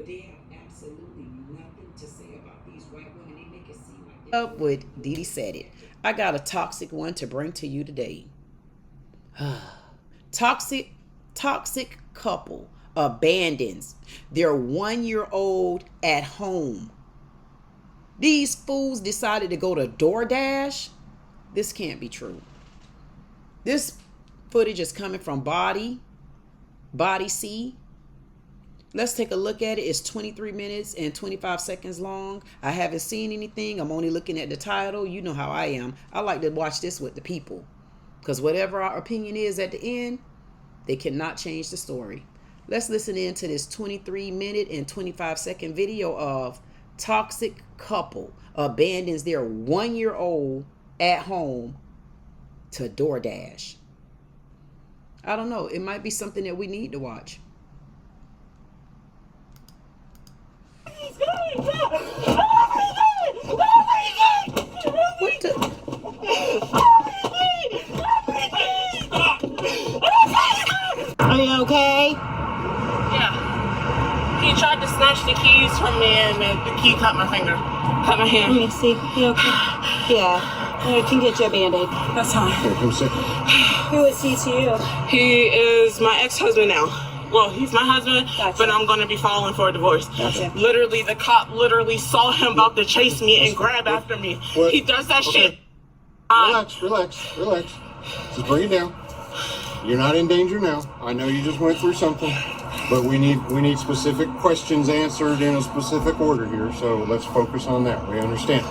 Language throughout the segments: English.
but they have absolutely nothing to say about these white women. They make it seem like up with Dee Dee said it. I got a toxic one to bring to you today. Toxic couple abandons their 1-year-old at home. These fools decided to go to DoorDash. This can't be true. This footage is coming from Body C. Let's take a look at it. It's 23 minutes and 25 seconds long. I haven't seen anything. I'm only looking at the title. You know how I am. I like to watch this with the people, because whatever our opinion is at the end, they cannot change the story. Let's listen in to this 23-minute and 25-second video of toxic couple abandons their 1-year-old at home to DoorDash. I don't know. It might be something that we need to watch. What the? Are you okay? Yeah. He tried to snatch the keys from me and the key cut my finger. Cut my hand. Let me see. You okay? Yeah. I can get you a Band-Aid. That's fine. Here, come sit. Who is he to you? He is my ex-husband now. Well, he's my husband, Gotcha. but I'm going to be filing for a divorce. Gotcha. Literally, the cop literally saw him about to chase me and grab after me. What? He does that shit. Relax. Just bring it down. You're not in danger now. I know you just went through something, but we need specific questions answered in a specific order here. So let's focus on that. We understand.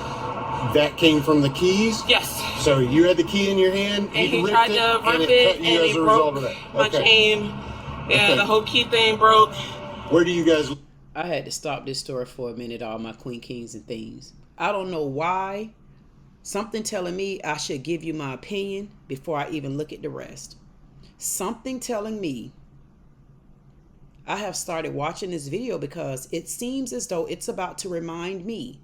That came from the keys? Yes. So you had the key in your hand, And he tried to rip it, and he broke my chain. Yeah, Okay. the whole key thing broke. Where do you guys... I had to stop this story for a minute, all my queen, kings, and things. I don't know why. Something telling me I should give you my opinion before I even look at the rest. Something telling me I have started watching this video because it seems as though it's about to remind me.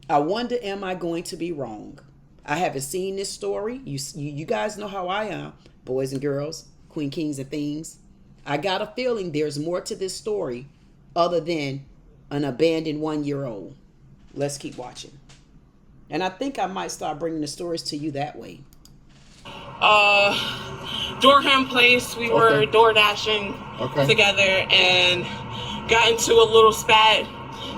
I wonder, am I going to be wrong? I haven't seen this story. You guys know how I am, boys and girls, queen, kings, and things. I got a feeling there's more to this story other than an abandoned 1-year-old. Let's keep watching. And I think I might start bringing the stories to you that way. Durham Place, we were door dashing together and got into a little spat.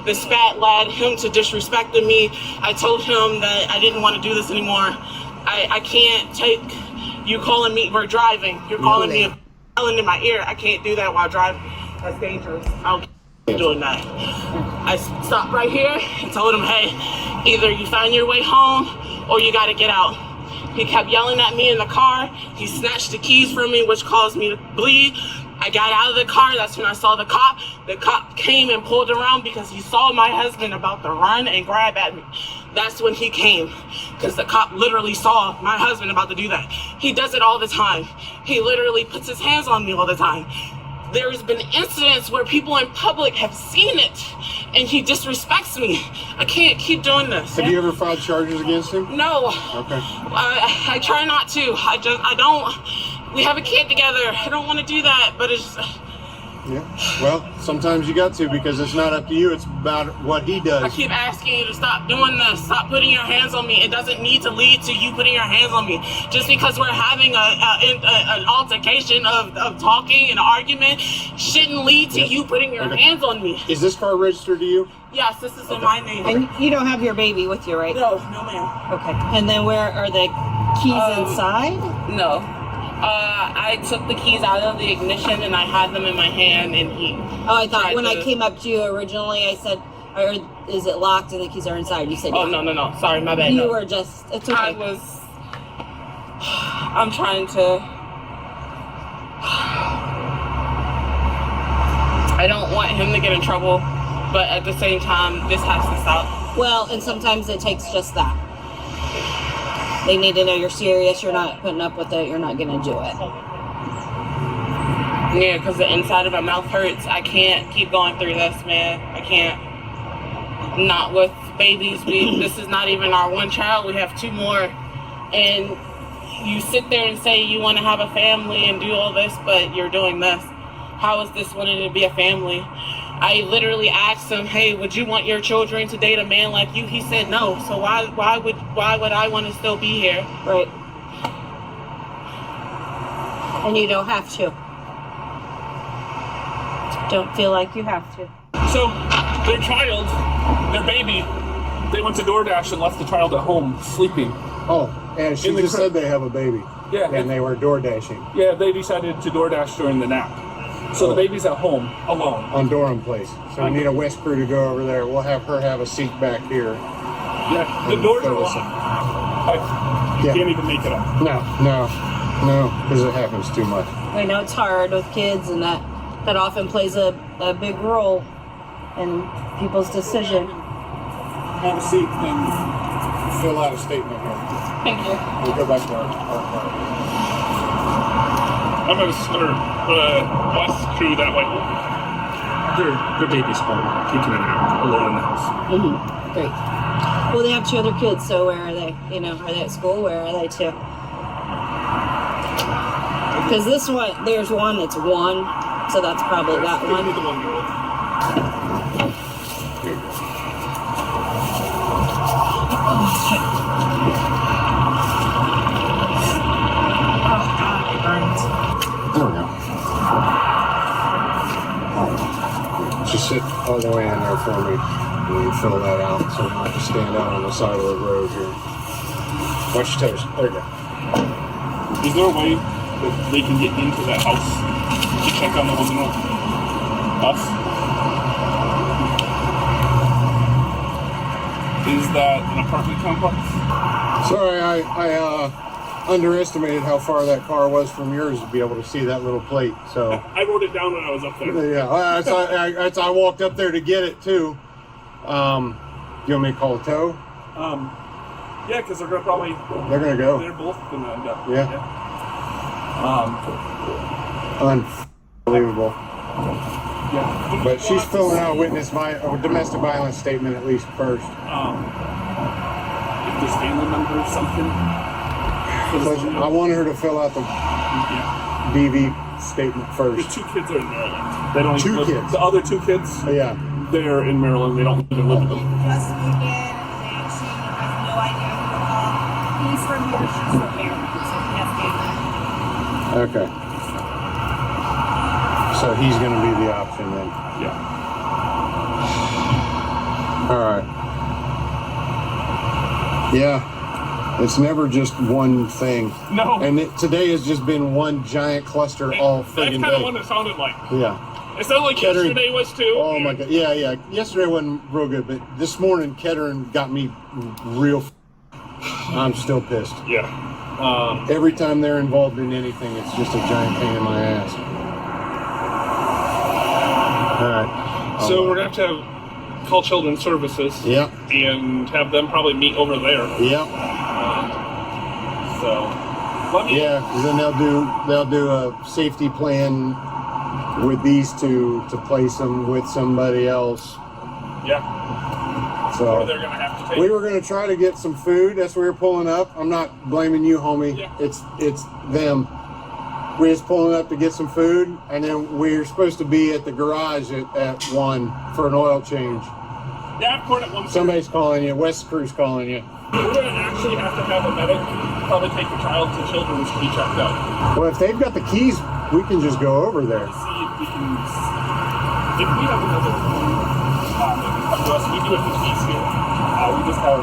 The spat led him to disrespecting me. I told him that I didn't want to do this anymore. I can't take you calling me, we're driving, you're calling me a yelling in my ear. I can't do that while driving. That's dangerous. I don't keep doing that. I stopped right here and told him, hey, either you find your way home or you got to get out. He kept yelling at me in the car. He snatched the keys from me, which caused me to bleed. I got out of the car. That's when I saw the cop. The cop came and pulled around because he saw my husband about to run and grab at me. That's when he came, because the cop literally saw my husband about to do that. He does it all the time. He literally puts his hands on me all the time. There's been incidents where people in public have seen it, and he disrespects me. I can't keep doing this. Have you ever filed charges against him? No. Okay. I try not to. I don't. We have a kid together. I don't want to do that, but it's... Yeah. Well, sometimes you got to, because it's not up to you. It's about what he does. I keep asking you to stop doing this. Stop putting your hands on me. It doesn't need to lead to you putting your hands on me. Just because we're having an altercation of talking, an argument, shouldn't lead to you putting your hands on me. Is this car registered to you? Yes, this is in my name. And you don't have your baby with you, right? No, no ma'am. Okay. And then where are the keys inside? No. I took the keys out of the ignition and I had them in my hand, and he... Oh, I thought when I came up to you originally, I said, is it locked and the keys are inside? You said, oh, yeah. no. Sorry, my bad. You were just... It's okay. I'm trying to... I don't want him to get in trouble, but at the same time, this has to stop. Well, and sometimes it takes just that. They need to know you're serious, you're not putting up with it, you're not going to do it. Yeah, because the inside of my mouth hurts. I can't keep going through this, man. I can't. Not with babies. This is not even our one child. We have 2 more. And you sit there and say you want to have a family and do all this, but you're doing this. how is this wanting to be a family? I literally asked him, hey, would you want your children to date a man like you? He said no. So why would I want to still be here? Right. And you don't have to. Don't feel like you have to. So, their child, their baby, they went to DoorDash and left the child at home sleeping. Oh, and she just said they have a baby. Yeah. And they were door dashing. Yeah, they decided to DoorDash during the nap. So the baby's at home, alone. On Durham Place. So we need a West crew to go over there. We'll have her have a seat back here. Yeah, the doors are locked. You can't even make it up. No, because it happens too much. I know it's hard with kids, and that often plays a big role in people's decision. Have a seat and fill out a statement here. Thank you. We'll go back to our I'm gonna West crew that way. Their baby's home, taking a nap, alone in the house. Great. Well, they have 2 other kids, so where are they? You know, are they at school? Where are they too? Because this one, there's one that's 1, so that's probably that one. The 1-year-old. Here you go. There we go. Just sit all the way in there for me and you fill that out so I don't have to stand out on the side of the road here. Watch your toes. There you go. Is there a way that they can get into that house to check on the original bus? Is that an apartment complex? Sorry, I underestimated how far that car was from yours to be able to see that little plate. So I wrote it down when I was up there. yeah, I walked up there to get it too. You want me to call a tow? Yeah, because they're gonna They're go. They're both gonna end up. Yeah. Unbelievable. Yeah. But she's filling out a domestic violence statement at least first. If there's family member or something. I want her to fill out the DV statement first. The 2 kids are in Maryland. They don't 2 even live. kids. The other 2 kids, Yeah. they're in Maryland. They don't even live with them. Just moved in, and she has no idea who to call. He's from here, she's from Maryland, so he has family. Okay. So he's going to be the option then. Yeah. All right. Yeah. It's never just one thing. No. And today has just been one giant cluster all That's friggin' kind of day. what it sounded like. Yeah. It sounded like Kettering. yesterday was too. Oh my God. Yeah. Yesterday wasn't real good, but this morning Kettering got me real. I'm still pissed. Yeah. Every time they're involved in anything, it's just a giant pain in my ass. All right. So we're gonna have to call Children's Services. Yep. And have them probably meet over there. Yep. So. Let me. Yeah, 'cause then they'll do a safety plan with these 2 to place them with somebody else. Yeah. So Or they're gonna have to take. we were gonna try to get some food. That's where we were pulling up. I'm not blaming you, homie. Yeah. It's them. We're just pulling up to get some food, and then we're supposed to be at the garage at 1 for an oil change. Yeah, I've at one. Somebody's calling you. West Crew's calling you. We're gonna actually have to have a medic probably take the child to Children's to be checked out. Well, if they've got the keys, we can just go over there. See if we can. If we have another come to us, we do it with keys here. We just have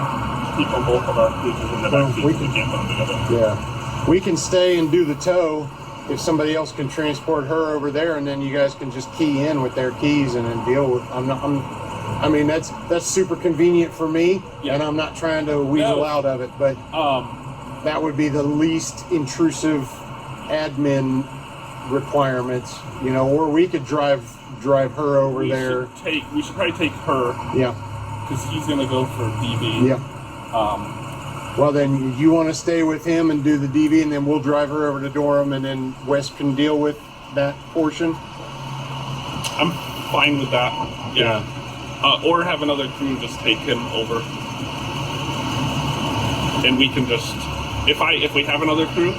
people in both of our cruisers in the back seat. We can't put them together. Yeah. We can stay and do the tow if somebody else can transport her over there, and then you guys can just key in with their keys and then deal with. I mean, that's super convenient for me, Yeah. and I'm not trying to weasel out of it, but that would be the least intrusive admin requirements, or we could drive her over there. We should probably take her. Yeah. Because he's gonna go for DV. Yeah. Well, then you want to stay with him and do the DV, and then we'll drive her over to Durham, and then Wes can deal with that portion. I'm fine with that. Yeah. Or have another crew just take him over, and we can just, if we have another crew,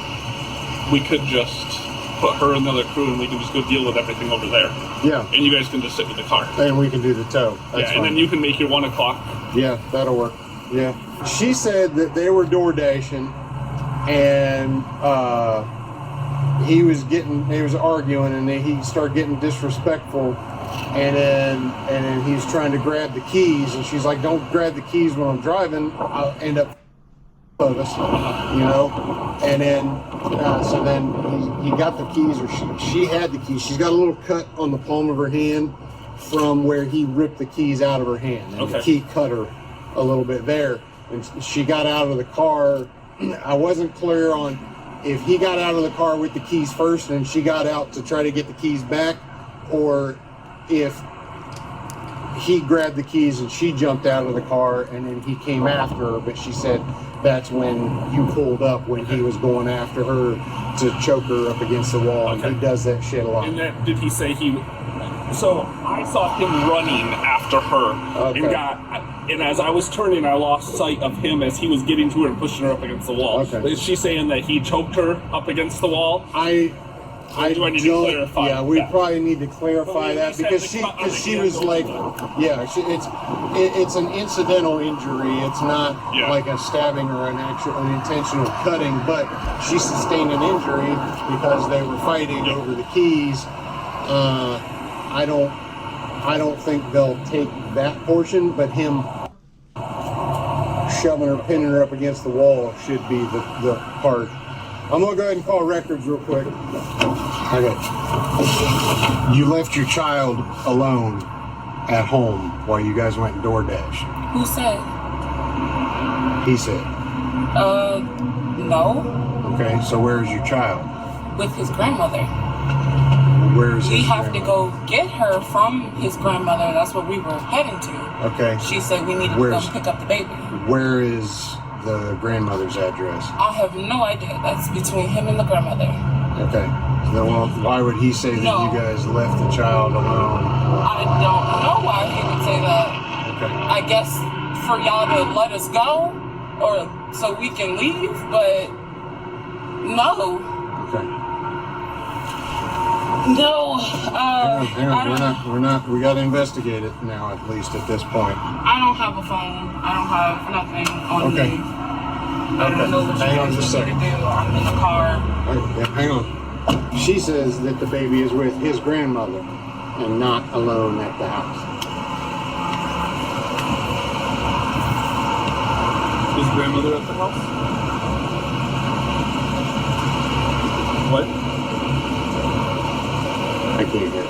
we could just put her in the other crew and we can just go deal with everything over there. Yeah. And you guys can just sit with the car. And we can do the tow. That's and then you can make your 1 o'clock. Yeah, that'll work. Yeah. She said that they were door dashing, and he was arguing, and he started getting disrespectful, and then he's trying to grab the keys, and she's like, "Don't grab the keys when I'm driving. I'll end up of us," you know. And then so then he got the keys, or she had the keys. She's got a little cut on the palm of her hand from where he ripped the keys out of her hand, and the key cut her a little bit there. And she got out of the car. I wasn't clear on if he got out of the car with the keys first and she got out to try to get the keys back, or if he grabbed the keys and she jumped out of the car and then he came after her. But she said that's when you pulled up, when he was going after her to choke her up against the wall. And he does that shit a lot. And then, did he say he... So I saw him running after her, and as I was turning, I lost sight of him as he was getting to her and pushing her up against the wall. Is she saying that he choked her up against the wall? Do I need to clarify? Yeah, we probably need to clarify that, because she was like, it's an incidental injury. It's not like a stabbing or an intentional cutting, but she sustained an injury because they were fighting over the keys. I don't think they'll take that portion, but him shoving her, pinning her up against the wall should be the part. I'm gonna go ahead and call records real quick. Okay. You left your child alone at home while you guys went DoorDash. Who said? He said. No. Okay, so where is your child? With his grandmother. Where is we have to go get her from his grandmother. That's what we were heading to. Okay. She said we needed to come pick up the baby. Where is the grandmother's address? I have no idea. That's between him and the grandmother. Okay. So, well, why would he say that you guys left the child alone? I don't know why he would say that. Okay. I guess for y'all to let us go, or so we can leave, but no. Okay. No, hang on. We gotta investigate it now, at least at this point. I don't have a phone. I don't have nothing on me. I don't know what you guys want me to do. I'm in the car. Hang on. She says that the baby is with his grandmother and not alone at the house. His grandmother at the house? What? I can't hear.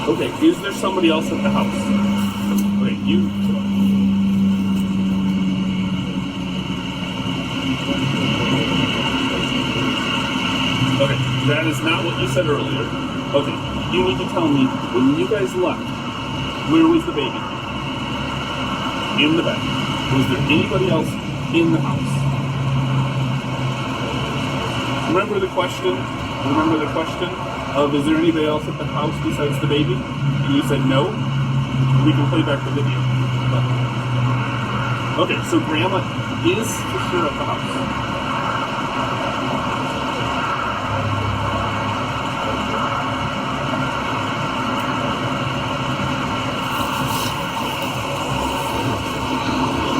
Okay, is there somebody else at the house? Wait, you... Okay, that is not what you said earlier. Okay, you need to tell me, when you guys left, where was the baby? In the bed. Was there anybody else in the house? Remember the question? Is there anybody else at the house besides the baby? And you said no. We can play back the video. Okay, so Grandma is for sure at the house.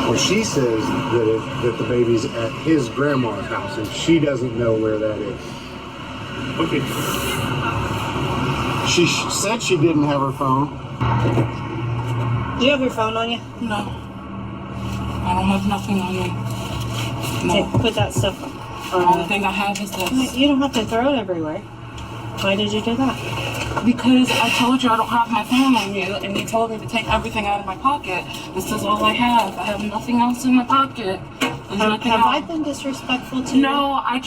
Well, she says that the baby's at his grandma's house, and she doesn't know where that is. Okay. She said she didn't have her phone. Do you have your phone on you? No. I don't have nothing on me. No. Put that stuff on. The only thing I have is this. You don't have to throw it everywhere. Why did you do that? Because I told you I don't have my phone on you, and you told me to take everything out of my pocket. This is all I have. I have nothing else in my pocket. Have I been disrespectful to you? No, I'm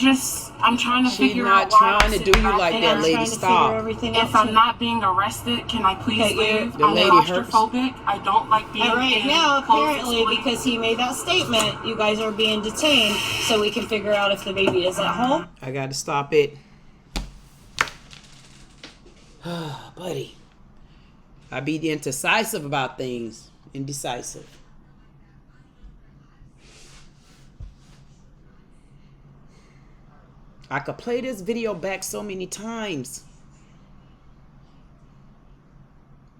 trying to figure out why. She's not trying to do you like that, lady. Stop. If I'm not being arrested, can I please leave? The I'm lady claustrophobic. I don't like being And right in now, apparently, closed because he made that statement, you guys are being detained, so we can figure out if the baby is at home. I got to stop it. Buddy. I be indecisive about things. Indecisive. I could play this video back so many times.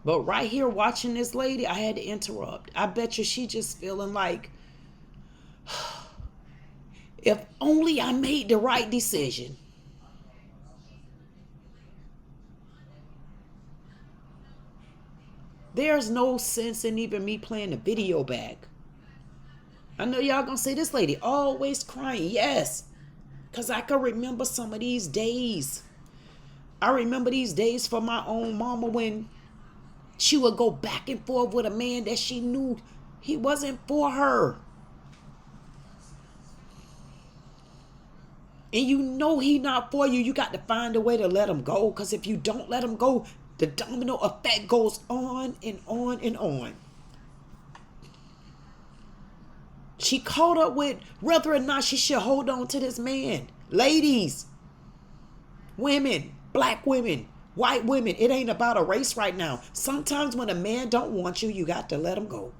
But right here watching this lady, I had to interrupt. I bet you she just feeling like, if only I made the right decision. There's no sense in even me playing the video back. I know y'all gonna say this lady always crying. Yes, because I can remember some of these days. I remember these days for my own mama when she would go back and forth with a man that she knew he wasn't for her. And you know he not for you. You got to find a way to let him go. Because if you don't let him go, the domino effect goes on and on and on. She caught up with whether or not she should hold on to this man. Ladies, women, black women, white women, it ain't about a race right now. Sometimes when a man don't want you, you got to let him go.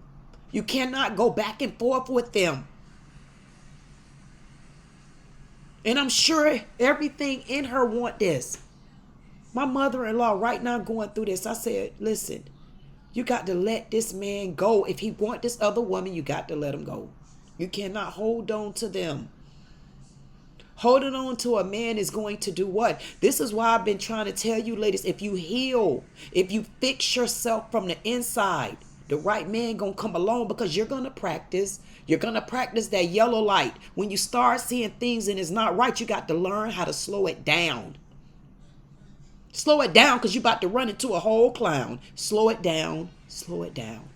You cannot go back and forth with them. And I'm sure everything in her want this. My mother-in-law right now going through this. I said, listen, you got to let this man go. If he want this other woman, you got to let him go. You cannot hold on to them. Holding on to a man is going to do what? This is why I've been trying to tell you, ladies, if you heal, if you fix yourself from the inside, the right man gonna come along, because you're gonna practice. You're gonna practice that yellow light. When you start seeing things and it's not right, you got to learn how to slow it down. Slow it down, because you're about to run into a whole clown. Slow it down. Slow it down.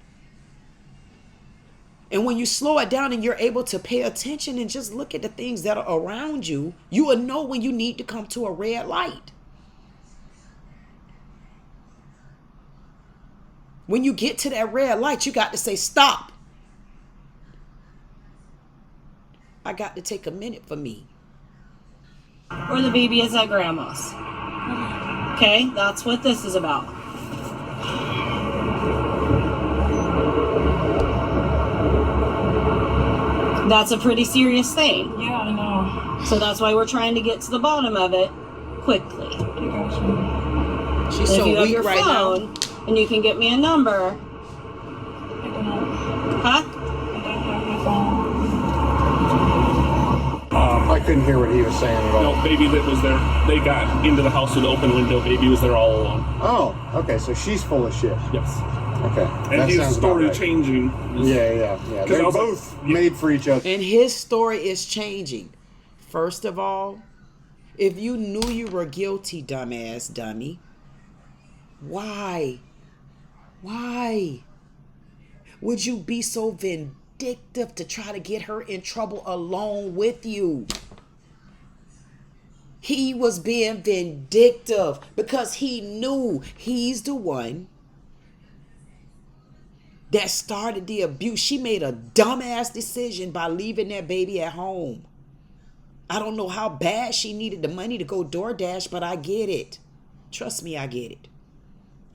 And when you slow it down and you're able to pay attention and just look at the things that are around you, you will know when you need to come to a red light. When you get to that red light, you got to say, stop. I got to take a minute for me. Or the baby is at grandma's. Okay, that's what this is about. That's a pretty serious thing. Yeah, I know. So that's why we're trying to get to the bottom of it quickly. She's If so you have weak your right phone now. and you can get me a number. I don't. Huh? I don't have my phone. I couldn't hear what he was saying at all. No, baby that was there. They got into the house with an open window. Baby was there all along. Oh, okay, so she's full of shit. Yes. Okay. And that his sounds story about right. changing. Yeah. They're I was like, both made for each other. And his story is changing. First of all, if you knew you were guilty, dumbass dummy, why would you be so vindictive to try to get her in trouble along with you? He was being vindictive because he knew he's the one that started the abuse. She made a dumbass decision by leaving that baby at home. I don't know how bad she needed the money to go DoorDash, but I get it. Trust me, I get it.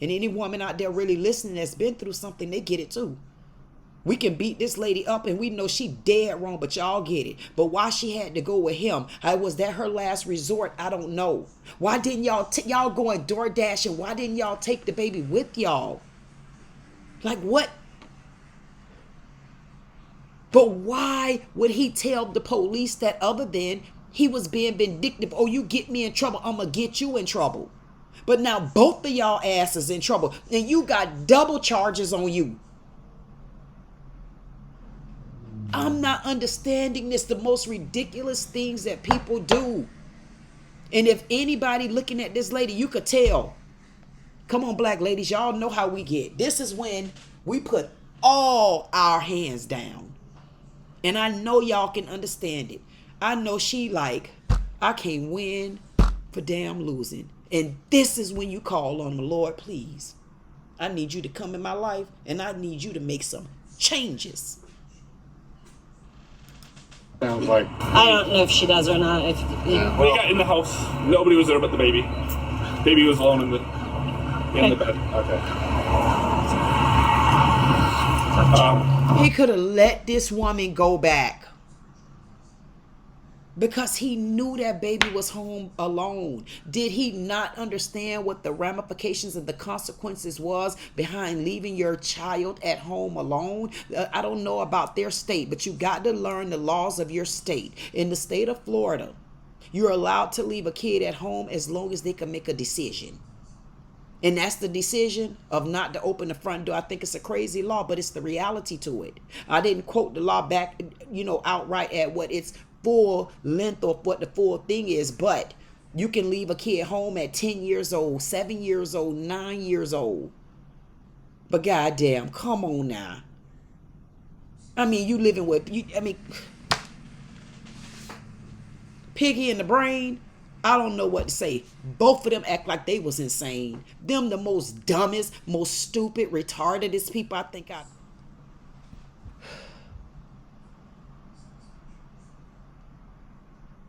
And any woman out there really listening that's been through something, they get it too. We can beat this lady up and we know she dead wrong, but y'all get it. But why she had to go with him? Was that her last resort? I don't know. Why didn't y'all go on DoorDash, and why didn't y'all take the baby with y'all? Like what? But why would he tell the police that other than he was being vindictive? Oh, you get me in trouble, I'm going to get you in trouble. But now both of y'all asses in trouble. And you got double charges on you. I'm not understanding this. The most ridiculous things that people do. And if anybody looking at this lady, you could tell. Come on, black ladies. Y'all know how we get. This is when we put all our hands down. And I know y'all can understand it. I know she like, I can't win for damn losing. And this is when you call on the Lord, please. I need you to come in my life, and I need you to make some changes. Sounds like. I don't know if she does or not. We got in the house. Nobody was there but the baby. Baby was alone in the bed. Okay. He could have let this woman go back. Because he knew that baby was home alone. Did he not understand what the ramifications and the consequences was behind leaving your child at home alone? I don't know about their state, but you got to learn the laws of your state. In the state of Florida, you're allowed to leave a kid at home as long as they can make a decision. And that's the decision of not to open the front door. I think it's a crazy law, but it's the reality to it. I didn't quote the law back, outright at what its full length of what the full thing is, but you can leave a kid home at 10 years old, 7 years old, 9 years old. But goddamn, come on now. I mean, you living with Piggy in the brain. I don't know what to say. Both of them act like they was insane. Them the most dumbest, most stupid, retardedest people I think I.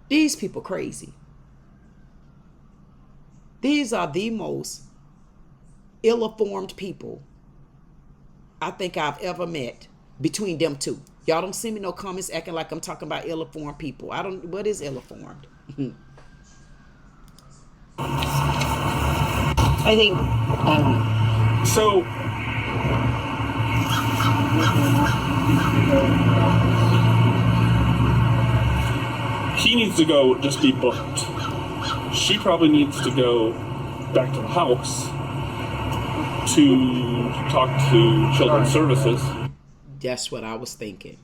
These people crazy. These are the most ill-informed people I think I've ever met between them two. Y'all don't send me no comments acting like I'm talking about ill-informed people. What is ill-informed? I think, So, he needs to go just be booked. She probably needs to go back to the house to talk to Children's Services. That's what I was thinking.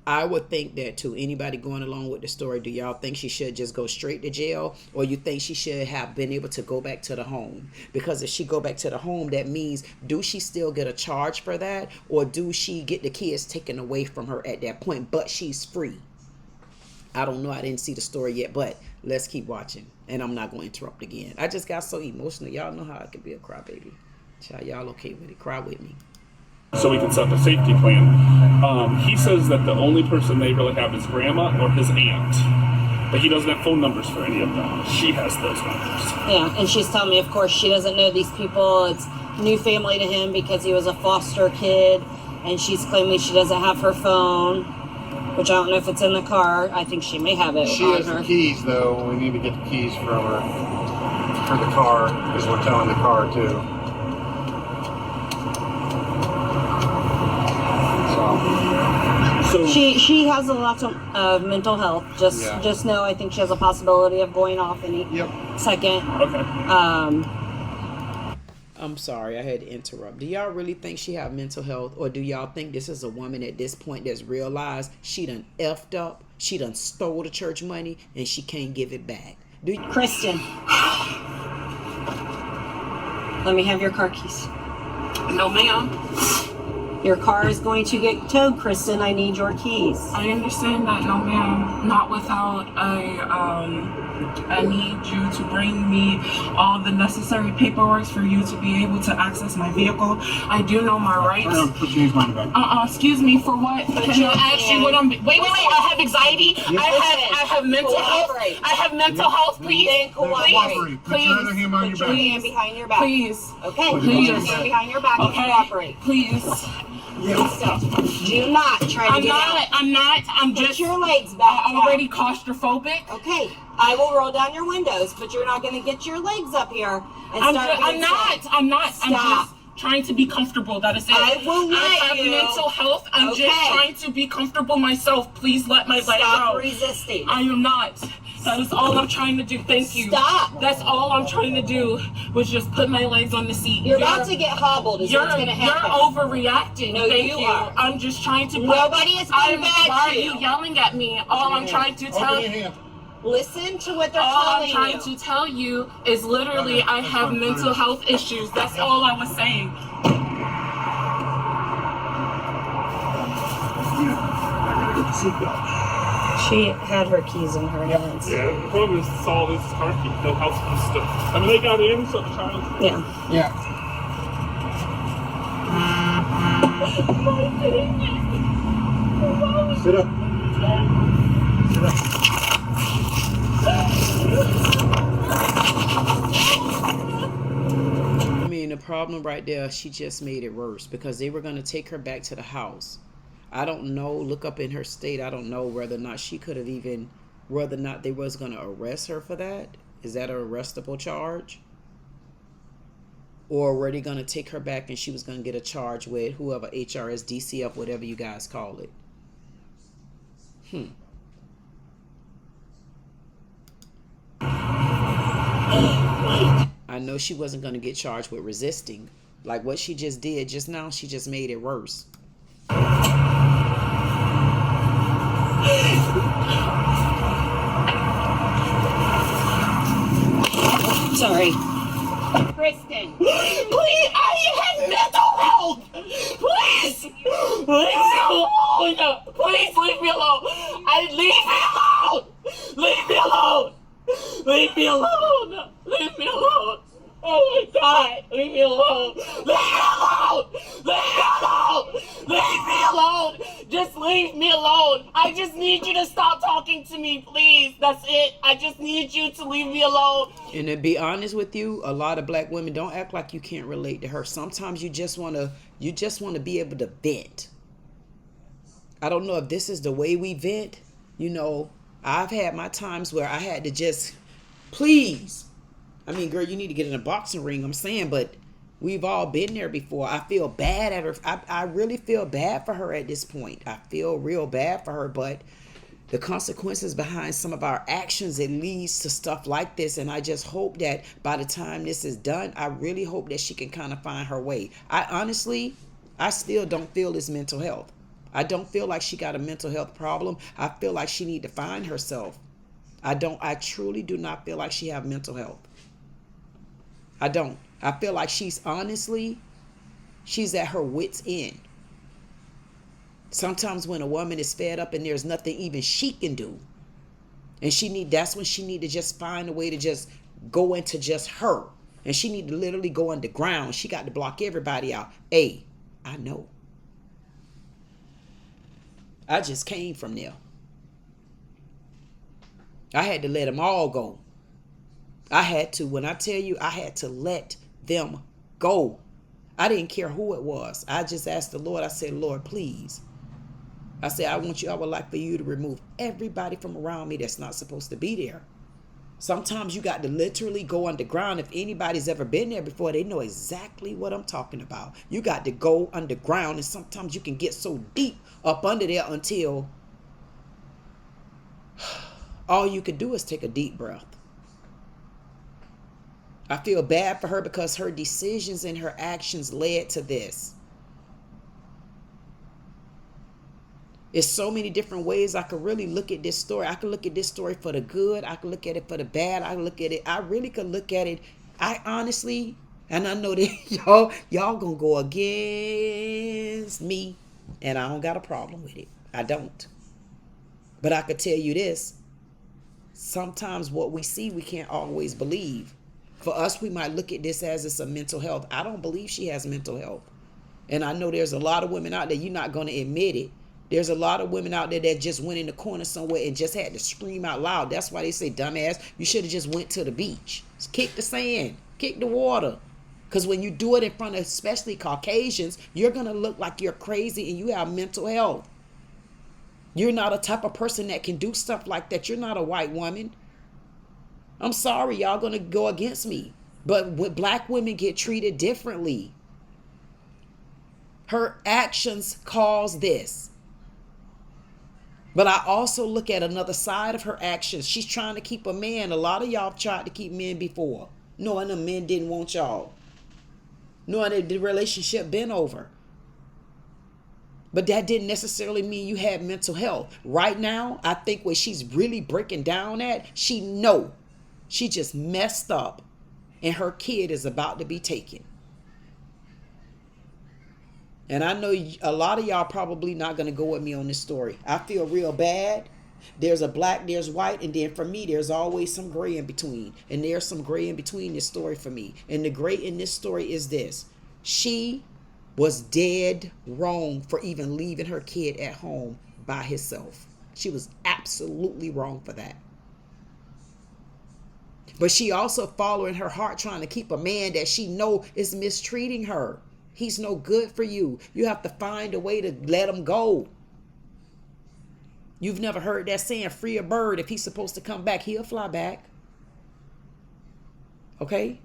I would think that to anybody going along with the story, do y'all think she should just go straight to jail, or you think she should have been able to go back to the home? Because if she go back to the home, that means, do she still get a charge for that, or do she get the kids taken away from her at that point, but she's free? I don't know. I didn't see the story yet, but let's keep watching, and I'm not going to interrupt again. I just got so emotional. Y'all know how I can be a crybaby. Y'all okay with it? Cry with me. So we can set the safety plan. He says that the only person they really have is grandma or his aunt, but he doesn't have phone numbers for any of them. She has those numbers. yeah, and she's telling me, of course, she doesn't know these people. It's new family to him because he was a foster kid, and she's claiming she doesn't have her phone, which I don't know if it's in the car. I think she may have it. She has the keys, though. We need to get the keys from her for the car, because we're towing the car too. So She has a lot of mental health. Just know, I think she has a possibility of going off any second. okay. I'm sorry, I had to interrupt. Do y'all really think she have mental health, or do y'all think this is a woman at this point that's realized she done effed up, she done stole the church money, and she can't give it back? Kristen, let me have your car keys. No, ma'am. Your car is going to get towed, Kristen. I need your keys. I understand that, no, ma'am. Not without I need you to bring me all the necessary paperwork for you to be able to access my vehicle. I do know my rights. Put your hands behind your back. Excuse me, for what? Can I ask you what I'm... Wait, I have anxiety. I have mental health. I have mental health, please. Then cooperate. Put your other hand behind your Put your back. hand behind your back. Please. Okay, Put put your your hands hand behind your back and cooperate. Please. So, do not try to get out. I'm not. I'm Put just... your legs back. I'm already claustrophobic. Okay, I will roll down your windows, but you're not going to get your legs up here and I'm start not. Stop. I'm just trying to be comfortable. That is it. I will let I have you. mental health. I'm Okay. just trying to be comfortable myself. Please let my leg Stop go. resisting. I am not. That is all I'm trying to do. Thank you. Stop. That's all I'm trying to do was just put my legs on the seat. You're about to get hobbled is what's going to happen. You're overreacting. No, Thank you you. are. I'm just trying to. Nobody is going Why bad are to you you. yelling at me? All I'm trying to tell Open your hand. Listen to what they're All I'm telling trying you. to tell you is literally I have mental health issues. That's all I was saying. She had her keys in her hands. Yeah, the problem is all this car key, the house key stuff. I mean, they got in, so the child. Yeah. Yeah. Sit up. Sit up. I mean, the problem right there, she just made it worse because they were going to take her back to the house. I don't know. Look up in her state. I don't know whether or not she could have even, whether or not they was going to arrest her for that. Is that an arrestable charge? Or were they going to take her back and she was going to get a charge with whoever, HRS, DCF, whatever you guys call it. I know she wasn't going to get charged with resisting. Like what she just did just now, she just made it worse. Sorry. Kristen. Please, I have mental health. Please, leave me alone. Please leave me alone. Leave me alone. Leave me alone. Leave me alone. Oh my God, leave me alone. Leave me alone. Leave me alone. Leave me alone. Just leave me alone. I just need you to stop talking to me, please. That's it. I just need you to leave me alone. And to be honest with you, a lot of black women, don't act like you can't relate to her. Sometimes you just want to be able to vent. I don't know if this is the way we vent. You know, I've had my times where I had to just, please. I mean, girl, you need to get in a boxing ring, I'm saying, but we've all been there before. I feel bad at her. I really feel bad for her at this point. I feel real bad for her, but the consequences behind some of our actions, it leads to stuff like this. And I just hope that by the time this is done, I really hope that she can kind of find her way. I still don't feel it's mental health. I don't feel like she got a mental health problem. I feel like she need to find herself. I truly do not feel like she have mental health. I don't. I feel like she's at her wit's end. Sometimes when a woman is fed up and there's nothing even she can do, and that's when she need to just find a way to just go into just her. And she need to literally go underground. She got to block everybody out. Hey, I know. I just came from there. I had to let them all go. I had to, when I tell you, I had to let them go. I didn't care who it was. I just asked the Lord. I said, Lord, please. I said, I would like for you to remove everybody from around me that's not supposed to be there. Sometimes you got to literally go underground. If anybody's ever been there before, they know exactly what I'm talking about. You got to go underground, and sometimes you can get so deep up under there until all you can do is take a deep breath. I feel bad for her because her decisions and her actions led to this. There's so many different ways I could really look at this story. I could look at this story for the good. I could look at it for the bad. I really could look at it. I honestly, and I know that y'all gonna go against me, and I don't got a problem with it. I don't. But I could tell you this. Sometimes what we see, we can't always believe. For us, we might look at this as it's a mental health. I don't believe she has mental health. And I know there's a lot of women out there, you're not going to admit it. There's a lot of women out there that just went in the corner somewhere and just had to scream out loud. That's why they say, dumbass, you should have just went to the beach. Just kick the sand, kick the water. Because when you do it in front of especially Caucasians, you're going to look like you're crazy and you have mental health. You're not a type of person that can do stuff like that. You're not a white woman. I'm sorry, y'all gonna go against me. But when black women get treated differently, her actions cause this. But I also look at another side of her actions. She's trying to keep a man. A lot of y'all tried to keep men before, knowing the men didn't want y'all, knowing that the relationship been over. But that didn't necessarily mean you had mental health. Right now, I think where she's really breaking down at, she just messed up and her kid is about to be taken. And I know a lot of y'all probably not going to go with me on this story. I feel real bad. There's a black, there's white, and then for me, there's always some gray in between. And there's some gray in between this story for me. And the gray in this story is this. She was dead wrong for even leaving her kid at home by herself. She was absolutely wrong for that. But she also followed in her heart trying to keep a man that she know is mistreating her. He's no good for you. You have to find a way to let him go. You've never heard that saying, free a bird. If he's supposed to come back, he'll fly back. Okay?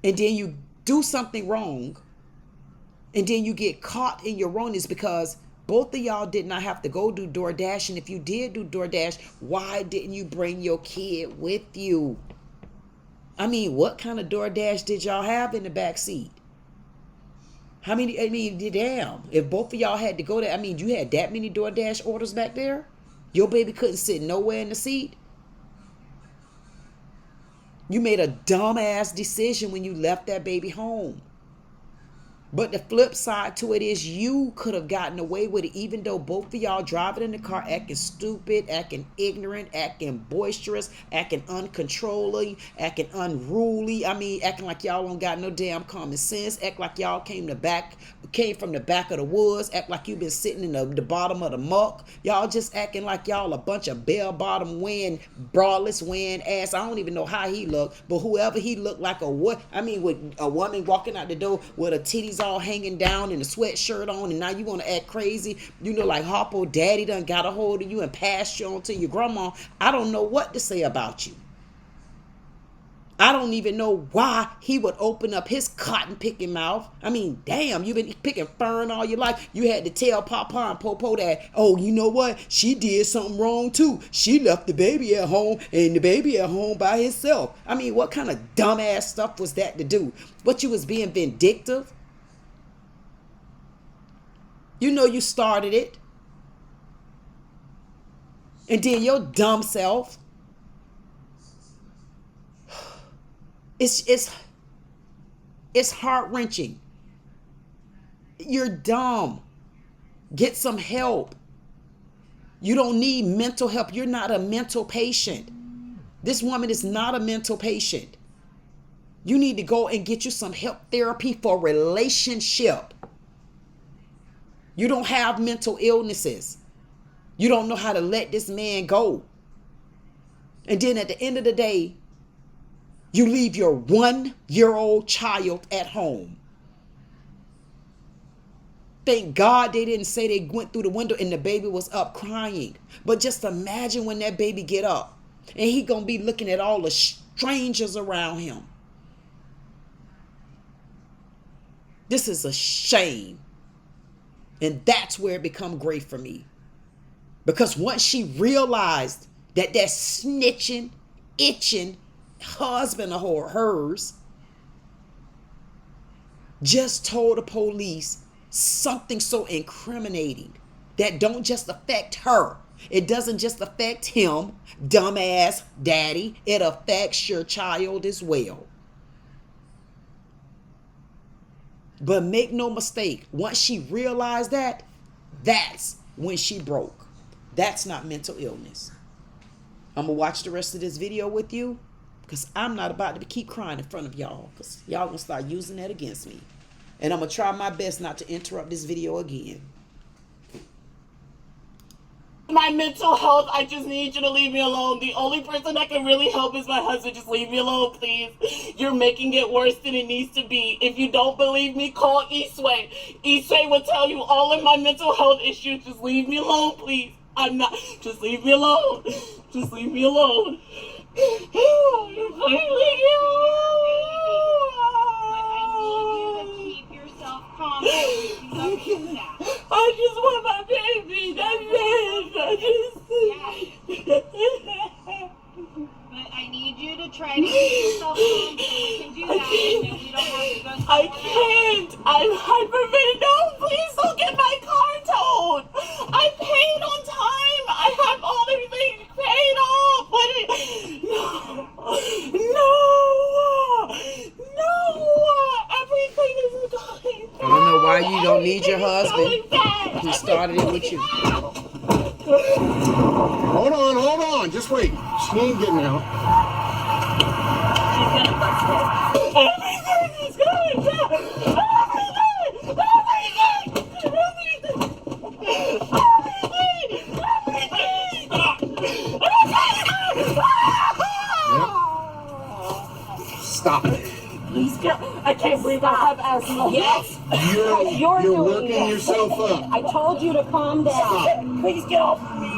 And then you do something wrong. And then you get caught in your wrongness because both of y'all did not have to go do DoorDash. And if you did do DoorDash, why didn't you bring your kid with you? I mean, what kind of DoorDash did y'all have in the back seat? How many, I mean, damn. If both of y'all had to go there, I mean, you had that many DoorDash orders back there? Your baby couldn't sit nowhere in the seat? You made a dumbass decision when you left that baby home. But the flip side to it is you could have gotten away with it, even though both of y'all driving in the car acting stupid, acting ignorant, acting boisterous, acting uncontrolling, acting unruly. I mean, acting like y'all don't got no damn common sense. Act like y'all came from the back of the woods. Act like you've been sitting in the bottom of the muck. Y'all just acting like y'all a bunch of bell-bottom wearing, braless wearing ass. I don't even know how he looked, but whoever he looked like with a woman walking out the door with her titties all hanging down and a sweatshirt on, and now you want to act crazy, you know, like Harpo daddy done got a hold of you and passed you on to your grandma. I don't know what to say about you. I don't even know why he would open up his cotton picking mouth. I mean, damn, you've been picking fern all your life. You had to tell Papa and Popo that, oh, you know what? She did something wrong too. She left the baby at home and the baby at home by himself. I mean, what kind of dumbass stuff was that to do? What, you was being vindictive? You know you started it. And then your dumb self. It's heart-wrenching. You're dumb. Get some help. You don't need mental help. You're not a mental patient. This woman is not a mental patient. You need to go and get you some help, therapy for relationship. You don't have mental illnesses. You don't know how to let this man go. And then at the end of the day, you leave your 1-year-old child at home. Thank God they didn't say they went through the window and the baby was up crying. But just imagine when that baby get up and he gonna be looking at all the strangers around him. This is a shame. And that's where it become great for me. Because once she realized that snitching, itching husband of hers just told the police something so incriminating that don't just affect her. It doesn't just affect him, dumbass daddy. It affects your child as well. But make no mistake, once she realized that, that's when she broke. That's not mental illness. I'm going to watch the rest of this video with you because I'm not about to keep crying in front of y'all because y'all going to start using that against me. And I'm going to try my best not to interrupt this video again. My mental health, I just need you to leave me alone. The only person that can really help is my husband. Just leave me alone, please. You're making it worse than it needs to be. If you don't believe me, call Eastway. Eastway will tell you all of my mental health issues. Just leave me alone, please. Just leave me alone. Just leave me alone. I just want my baby. That's it. But I need you to try to keep yourself calm so we can do that. And then we don't have to go through I can't. I'm hyperventilating. No, please don't get my car towed. I paid on time. I have all everything paid off. No. Everything is going. I don't know why you don't need your husband. He started it with you. Hold on. Just wait. She ain't getting out. She's gonna bust it. Everything is going down. Stop it. Please get. I can't breathe. I have asthma. Yes. You're doing working it. yourself up. I told you to calm down. Please get off me.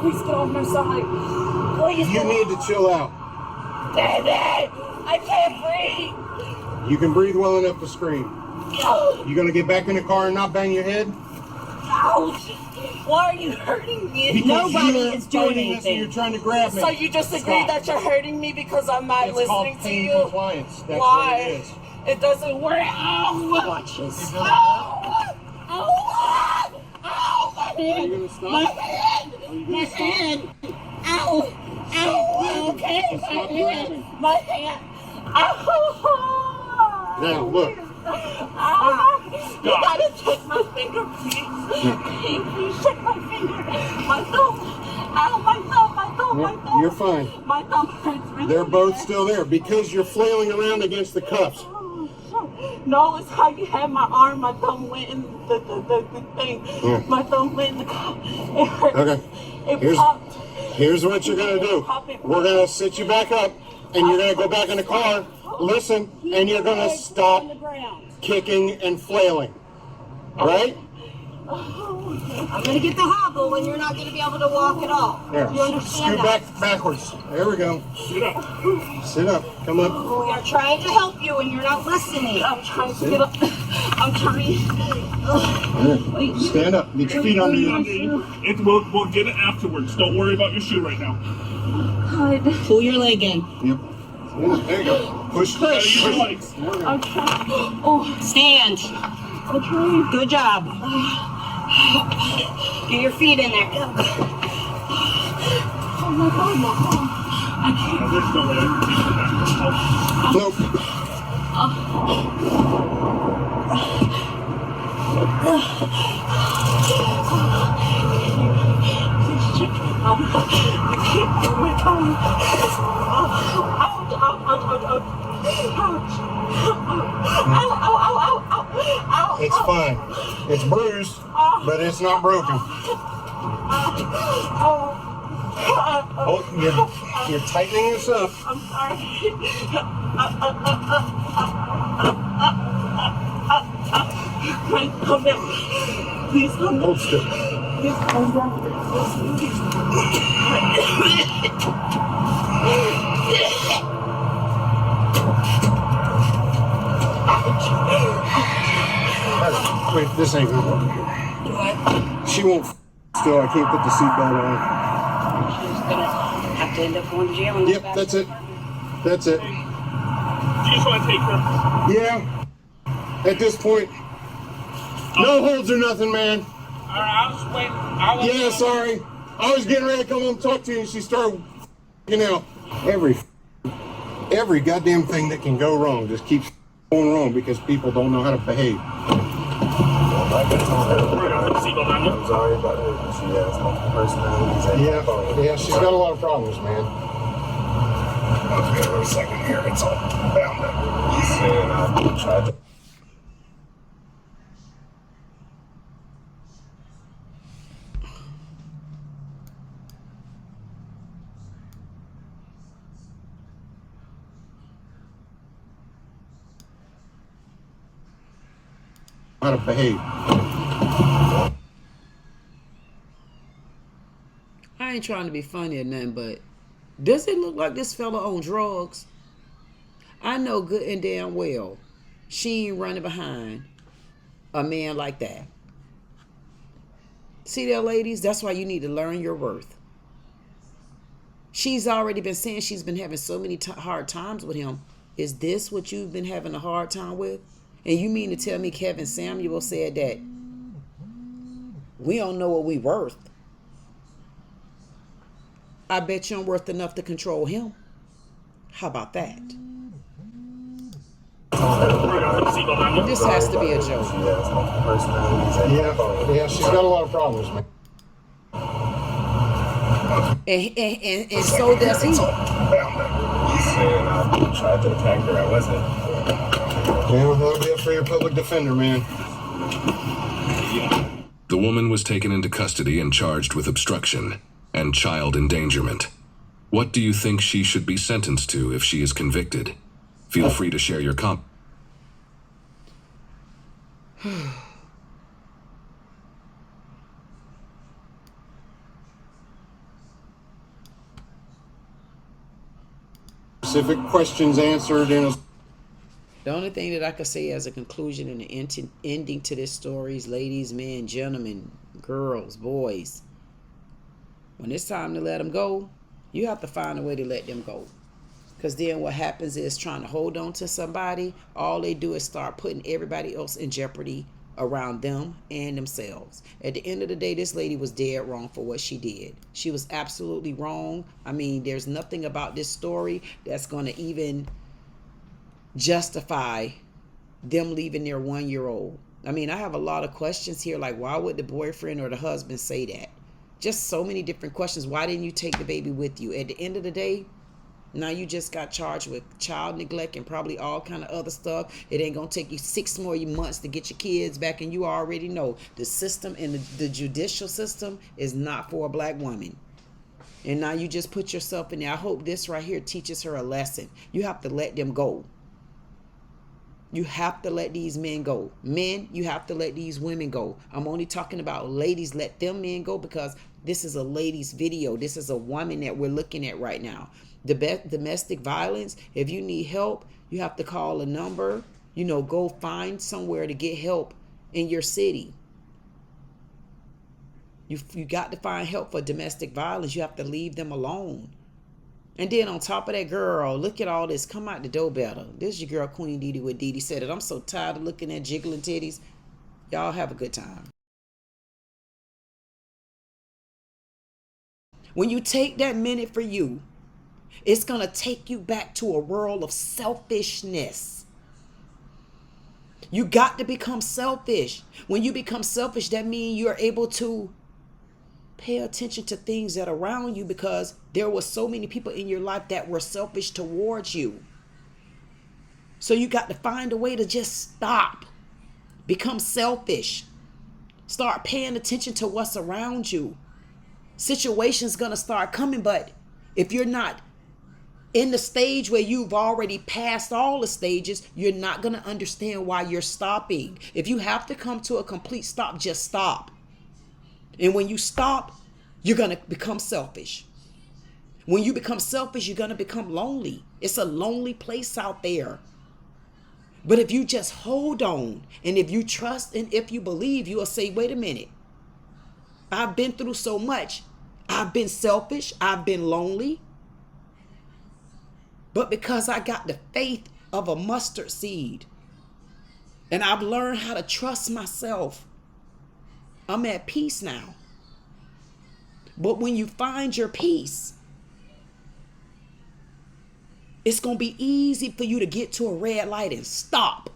Please get off my side. Please. You need to chill out. Damn it! I can't breathe. You can breathe well enough to scream. You gonna get back in the car and not bang your head? Ouch! Why are you hurting me? Because Nobody you're is doing fighting us and anything. you're trying to grab me. So you just agree Stop. that you're hurting me because I'm not It's called listening to pain you? compliance. That's Why? what it is. It doesn't work. Ow! Watch this. Ow! Ow! Ow! My Are you head! gonna stop? My head! Are you My gonna stop? head! Ow! Ow! Okay, my Stop hand! grabbing. My hand! Ow! Now, look. You gotta check my finger, please. Please check my finger. My thumb. Ow, my thumb, my thumb, my thumb. You're fine. My thumb hurts really They're both bad. still there because you're flailing around against the cuffs. No, it's how you had my arm. My thumb went in the thing. Yeah. My thumb went in the cup. It hurt. Okay. It popped. Here's what you're gonna do. We're gonna sit you back up, and you're gonna go back in the car. Listen, and you're gonna stop On the ground. kicking and flailing. All right? I'm gonna get the hobble and you're not gonna be able to walk at all. There. You understand Scoot that? backwards. There we go. Sit up. Sit up. Come up. We are trying to help you and you're not listening. I'm trying to get up. I'm trying. There. Stand up. Get your feet under you. We'll get it afterwards. Don't worry about your shoe right now. Pull your leg in. Yep. There you go. Push. Gotta use your legs. I'm trying. Oh, Stand. I'm trying. Good job. Get your feet in there. Oh my God, my arm. I can't. There's no way I can take you back. Nope. It's fine. It's bruised, but it's not broken. Oh, you're tightening this up. I'm sorry. Come down. Please come down. Hold still. Please come down. Wait, this ain't gonna work. She won't still. I can't put the seatbelt on. She's gonna have to end up going to jail. In Yep, that's it. That's it. Do you just want to take her? Yeah. At this point, no holds or nothing, man. Alright, I'll just wait. Yeah, sorry. I was getting ready to come home and talk to you, and she started out. Every goddamn thing that can go wrong just keeps going wrong because people don't know how to behave. We're gonna put the seatbelt on you. I'm sorry about it. She has multiple personalities. Yeah, she's got a lot of problems, man. Okay, wait a second here. It's all bound up. And I tried to. How to behave. I ain't trying to be funny or nothing, but does it look like this fella on drugs? I know good and damn well she ain't running behind a man like that. See there, ladies? That's why you need to learn your worth. She's already been saying she's been having so many hard times with him. Is this what you've been having a hard time with? And you mean to tell me Kevin Samuel said that we don't know what we worth? I bet you I'm worth enough to control him. How about that? We're gonna put the seatbelt on you. This has to be a joke. She has multiple personalities. Yeah, she's got a lot of problems, man. And so does he. Bound up. And I tried to attack her. I wasn't. Yeah, that'll be it for your public defender, man. The woman was taken into custody and charged with obstruction and child endangerment. What do you think she should be sentenced to if she is convicted? Feel free to share your Specific questions answered in a... The only thing that I could say as a conclusion and an ending to this story is, ladies, men, gentlemen, girls, boys, when it's time to let them go, you have to find a way to let them go. Because then what happens is, trying to hold on to somebody, all they do is start putting everybody else in jeopardy around them and themselves. At the end of the day, this lady was dead wrong for what she did. She was absolutely wrong. I mean, there's nothing about this story that's going to even justify them leaving their 1-year-old. I mean, I have a lot of questions here, like, why would the boyfriend or the husband say that? Just so many different questions. Why didn't you take the baby with you? At the end of the day, now you just got charged with child neglect and probably all kind of other stuff. It ain't going to take you 6 more months to get your kids back. And you already know the system and the judicial system is not for a black woman. And now you just put yourself in there. I hope this right here teaches her a lesson. You have to let them go. You have to let these men go. Men, you have to let these women go. I'm only talking about ladies. Let them men go, because this is a ladies video. This is a woman that we're looking at right now. Domestic violence, if you need help, you have to call a number. You know, go find somewhere to get help in your city. You got to find help for domestic violence. You have to leave them alone. And then on top of that, girl, look at all this. Come out the door better. This is your girl, Queen Dee Dee, with Dee Dee Said It. I'm so tired of looking at jiggling titties. Y'all have a good time. When you take that minute for you, it's going to take you back to a world of selfishness. You got to become selfish. When you become selfish, that means you're able to pay attention to things that are around you, because there were so many people in your life that were selfish towards you. So you got to find a way to just stop. Become selfish. Start paying attention to what's around you. Situations going to start coming, but if you're not in the stage where you've already passed all the stages, you're not going to understand why you're stopping. If you have to come to a complete stop, just stop. And when you stop, you're going to become selfish. When you become selfish, you're going to become lonely. It's a lonely place out there. But if you just hold on, and if you trust, and if you believe, you will say, wait a minute. I've been through so much. I've been selfish. I've been lonely. But because I got the faith of a mustard seed, and I've learned how to trust myself, I'm at peace now. But when you find your peace, it's going to be easy for you to get to a red light and stop.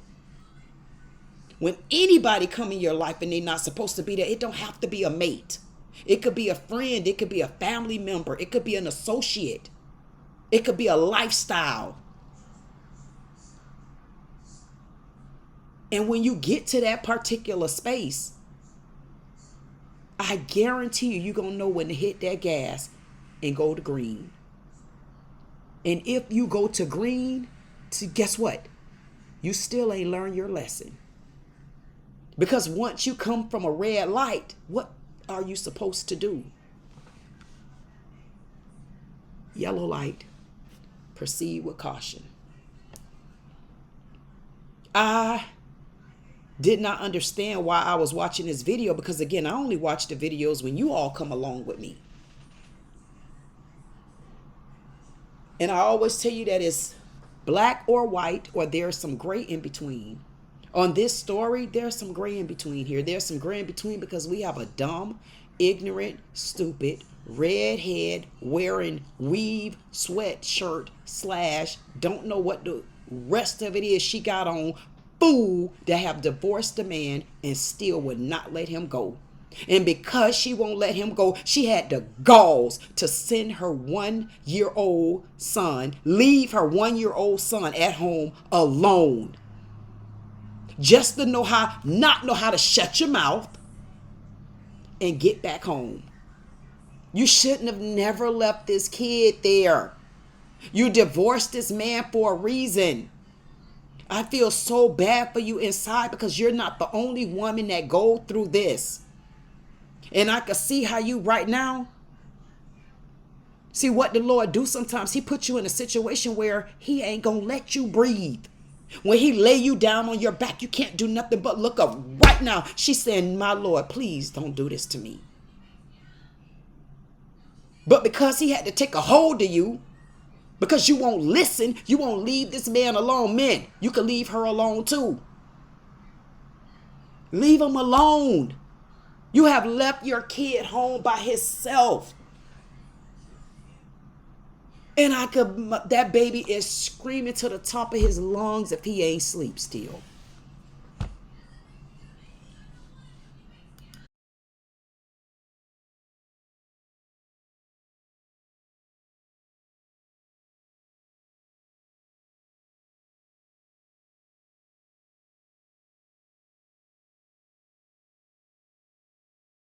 When anybody come in your life and they're not supposed to be there, it don't have to be a mate. It could be a friend. It could be a family member. It could be an associate. It could be a lifestyle. And when you get to that particular space, I guarantee you're going to know when to hit that gas and go to green. And if you go to green, guess what? You still ain't learned your lesson. Because once you come from a red light, what are you supposed to do? Yellow light. Proceed with caution. I did not understand why I was watching this video, because again, I only watch the videos when you all come along with me. And I always tell you that it's black or white, or there's some gray in between. On this story, there's some gray in between here. There's some gray in between because we have a dumb, ignorant, stupid, redhead, wearing weave sweatshirt / don't know what the rest of it is she got on, fool that have divorced the man and still would not let him go. And because she won't let him go, she had the galls to send her 1-year-old son, leave her 1-year-old son at home alone. Just to not know how to shut your mouth and get back home. You shouldn't have never left this kid there. You divorced this man for a reason. I feel so bad for you inside because you're not the only woman that go through this. And I can see how you right now. See what the Lord do sometimes. He put you in a situation where he ain't going to let you breathe. When he lay you down on your back, you can't do nothing but look up right now. She's saying, my Lord, please don't do this to me. But because he had to take a hold of you, because you won't listen, you won't leave this man alone. Men, you can leave her alone too. Leave him alone. You have left your kid home by himself. And that baby is screaming to the top of his lungs if he ain't sleep still.